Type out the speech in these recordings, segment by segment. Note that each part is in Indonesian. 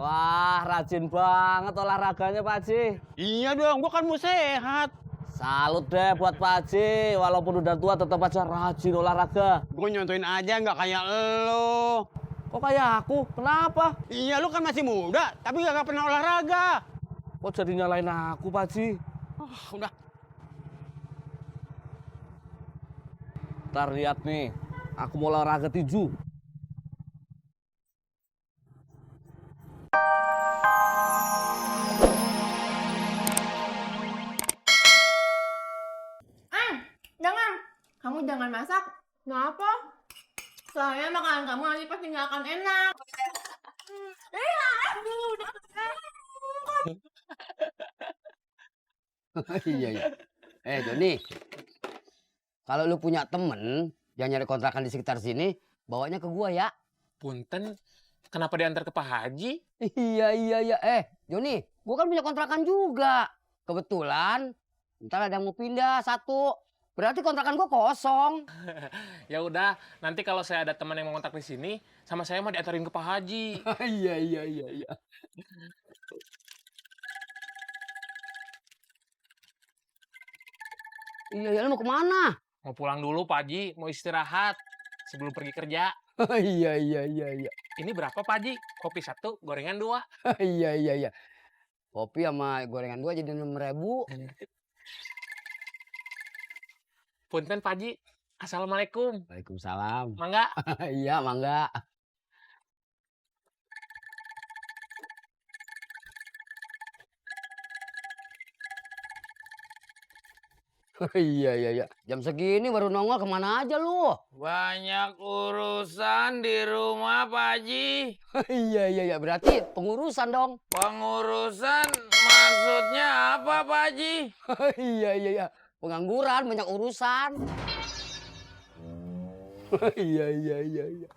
Wah, rajin banget olahraganya Pak Haji. Iya dong, gua kan mau sehat. Salut deh buat Pak Haji, walaupun udah tua tetap aja rajin olahraga. Gue nyontoin aja nggak kayak lo. Kok kayak aku? Kenapa? Iya, lu kan masih muda, tapi gak pernah olahraga. Kok jadi nyalain aku Pak Haji? Udah. Ntar lihat nih, aku mau olahraga tinju. Jangan, kamu jangan masak. Kenapa? Soalnya makanan kamu nanti pasti nggak akan enak. Iya, iya. Joni, kalau lu punya temen yang nyari kontrakan di sekitar sini, bawanya ke gua ya. Punten, kenapa diantar ke Pak Haji? Iya, iya, iya. Joni, gua kan punya kontrakan juga. Kebetulan, ntar ada yang mau pindah satu. Berarti kontrakan gua kosong. Ya udah, nanti kalau saya ada teman yang mau kontak di sini, sama saya mah diantarin ke Pak Haji. Iya, iya, iya, iya. Iya, iya, lu mau kemana? Mau pulang dulu Pak Haji, mau istirahat sebelum pergi kerja. Iya, iya, iya, iya. Ini berapa Pak Haji? Kopi 1, gorengan 2. Iya, iya, iya. Kopi sama gorengan gua jadi 6.000. Punten Pak Haji, assalamualaikum. Waalaikumsalam. Mangga. Iya, mangga. Iya, iya, iya. Jam segini baru nongol, kemana aja lu? Banyak urusan di rumah, Pak Haji. Iya, iya, iya. Berarti pengurusan dong. Pengurusan maksudnya apa, Pak Haji? Iya, iya, iya. Pengangguran, banyak urusan. Iya, iya, iya, iya.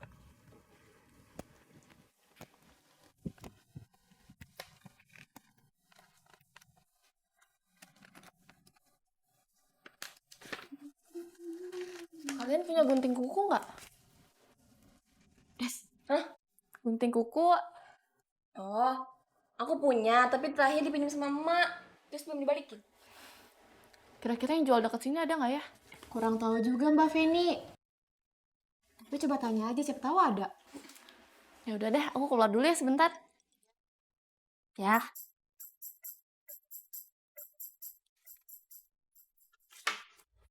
Kalian punya gunting kuku nggak? Des, hah? Gunting kuku? Oh, aku punya, tapi terakhir dipinjam sama emak. Terus belum dibalikin. Kira-kira yang jual deket sini ada nggak ya? Kurang tahu juga Mbak Feni. Tapi coba tanya aja, siapa tahu ada. Ya udah deh, aku keluar dulu ya sebentar. Ya.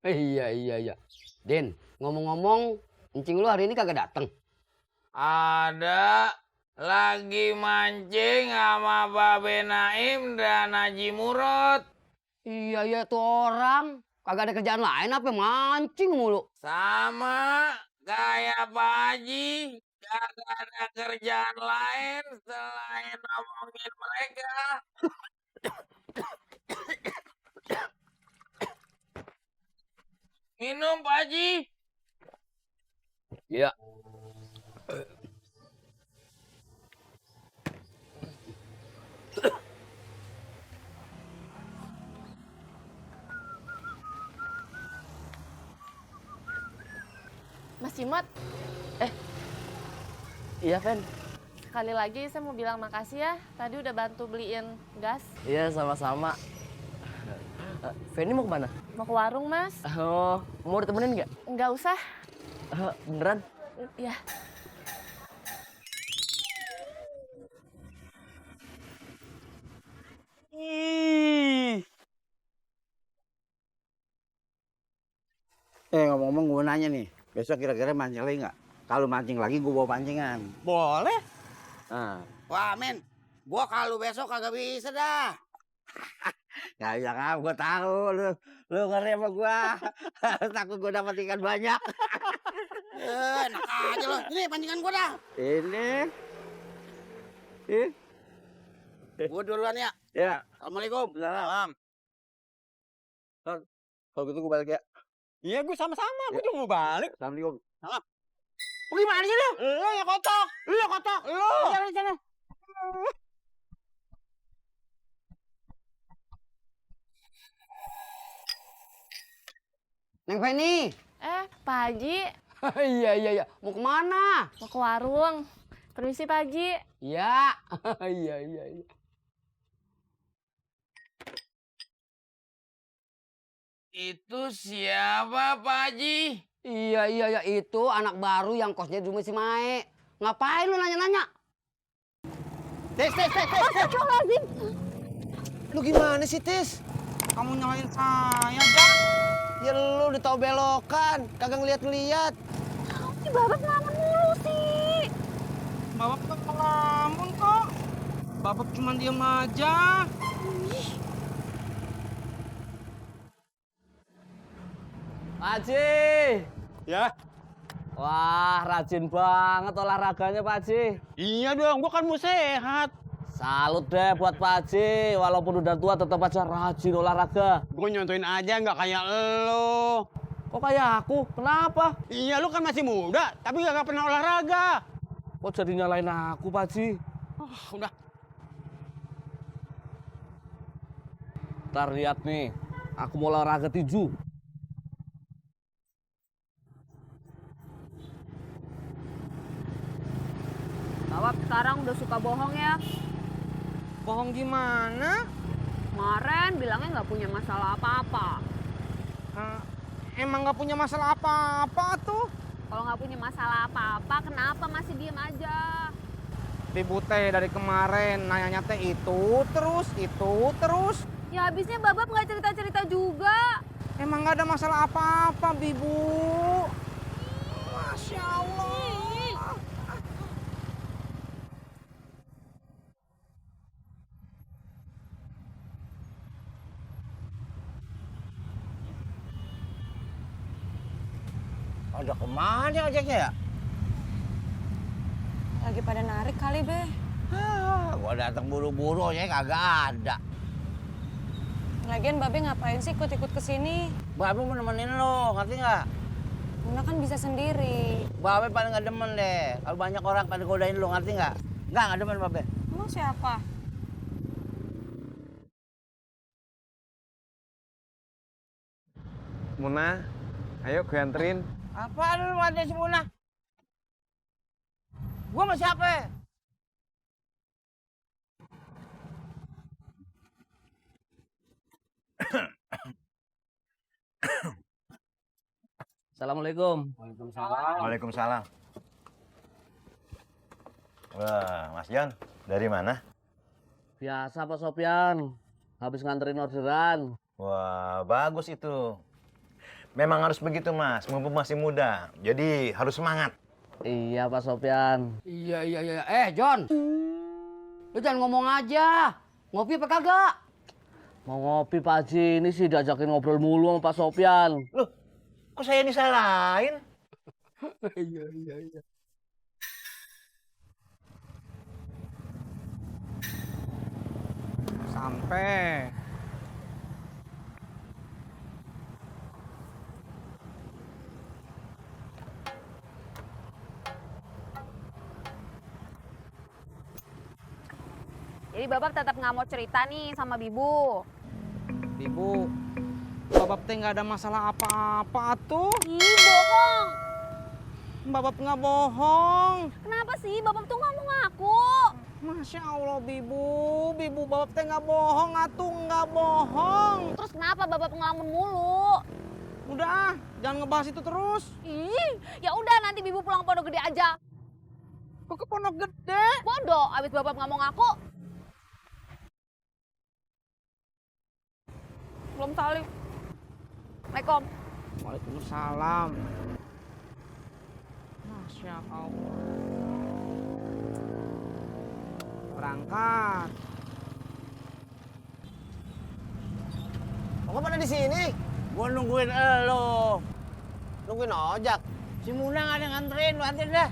Iya, iya, iya. Din, ngomong-ngomong, encing lu hari ini kagak dateng. Ada lagi mancing sama Babe Naim dan Haji Murad. Iya, iya, tuh orang. Kagak ada kerjaan lain apa mancing mulu. Sama kayak Pak Haji. Gak ada kerjaan lain selain ngomongin mereka. Minum, Pak Haji. Iya. Mas Cimat, Iya, Fen. sekali lagi saya mau bilang makasih ya. Tadi udah bantu beliin gas. Iya, sama-sama. Feni mau kemana? Mau ke warung, Mas? Oh, mau ditemenin nggak? Nggak usah. Beneran? Ya. Ih. Ngomong-ngomong gue nanya nih, besok kira-kira mancing lagi nggak? Kalau mancing lagi gue bawa pancingan. Boleh. Nah, Wah, men. Gua kalau besok kagak bisa dah. nggak bisa kan? Gue tahu lu ngeri sama gue. Takut gue dapat ikan banyak. Enak aja lo. Ini pancingan gua dah. Ini, Gua duluan ya. ya. Assalamualaikum. Salam. Kalau gitu gue balik ya. Iya, gue sama-sama. Gue juga mau balik. Assalamualaikum. Lu gimana sih lu? Lo yang kotok. Lu yang kotok. Lo. Jalan di sana. Neng Feni. Pak Haji, Iya, iya, iya. Mau kemana? mau ke warung. Permisi Pak Haji. Iya. Iya. Itu siapa, Pak Haji? Iya, itu anak baru yang kosnya di rumah si Mae. Ngapain lu nanya-nanya? Tis. Lu gimana sih, Tis? Kamu nyalain saya, Jack. Ya lu udah tau belokan, kagak ngeliat-ngeliat. Ini Bapak ngelamun mulu sih. Bapak kan ngelamun kok. Bapak cuma diem aja. Pak Haji. Ya. Wah, rajin banget olahraganya Pak Haji. Iya dong, gua kan mau sehat. Salut deh buat Pak Haji, walaupun udah tua tetap aja rajin olahraga. Gua nyontoin aja nggak kayak elo. Kok kayak aku? Kenapa? Iya, lu kan masih muda, tapi nggak pernah olahraga. Kok jadi nyalain aku Pak Haji? Udah. Ntar lihat nih, aku mau olahraga tinju. Bapak sekarang udah suka bohong ya. Bohong gimana? Kemarin bilangnya nggak punya masalah apa-apa. Emang nggak punya masalah apa-apa tuh. Kalau nggak punya masalah apa-apa, kenapa masih diem aja? Ibu teh dari kemarin nanyanya teh itu terus. Ya habisnya Bapak nggak cerita-cerita juga. Emang nggak ada masalah apa-apa, Bibu. Masya Allah. Ada kemana ojeknya ya? Lagi pada narik kali, Be. Gua datang buru-buru ojek kagak ada. Lagian Babe ngapain sih ikut-ikut ke sini? Babe mau nemenin lo, ngerti nggak? Luna kan bisa sendiri. Babe paling nggak demen deh. Kalau banyak orang pada godain lo, ngerti nggak? Nggak demen Babe. Emang siapa? Muna, ayo gue anterin. Apaan lu ada si Muna? Gua sama siapa? Assalamualaikum. Waalaikumsalam. Wah, Mas Jan, dari mana? Biasa Pak Sopyan, habis nganterin orderan. Wah, bagus itu. Memang harus begitu, Mas. Mumpung masih muda. Jadi harus semangat. Iya Pak Sopyan. Iya. John. Lu jangan ngomong aja. Ngopi apa kagak? Mau ngopi Pak Haji, ini sih diajakin ngobrol mulu sama Pak Sopyan. Loh, kok saya disalahin? Iya. Sampai. Jadi Bapak tetap nggak mau cerita nih sama Bibu. Ibu, Bapak teh nggak ada masalah apa-apa tuh. Ih, bohong. Bapak nggak bohong. Kenapa sih Bapak tuh nggak mau ngaku? Masya Allah, Bibu Bapak teh nggak bohong, atuh nggak bohong. Terus kenapa Bapak ngelamun mulu? Udah, jangan ngebahas itu terus. Ih, ya udah nanti Bibu pulang Pondok Gede aja. Kok ke Pondok Gede? Bodoh, abis Bapak nggak mau ngaku. Belum salim. Assalamualaikum. Waalaikumsalam. Masya Allah. Berangkat. Kok pada di sini? Gua nungguin elo. Nungguin ojek. Si Muna nggak ada nganterin, lu anterin dah.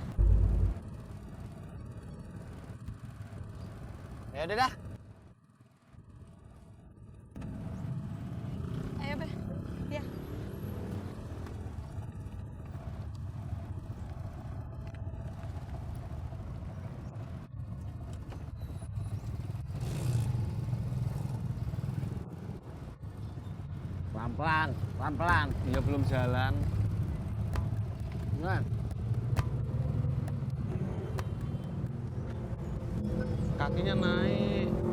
Ya udah dah. Ayo, Be. Ya. Pelan-pelan. Iya belum jalan. Bener. kakinya naik.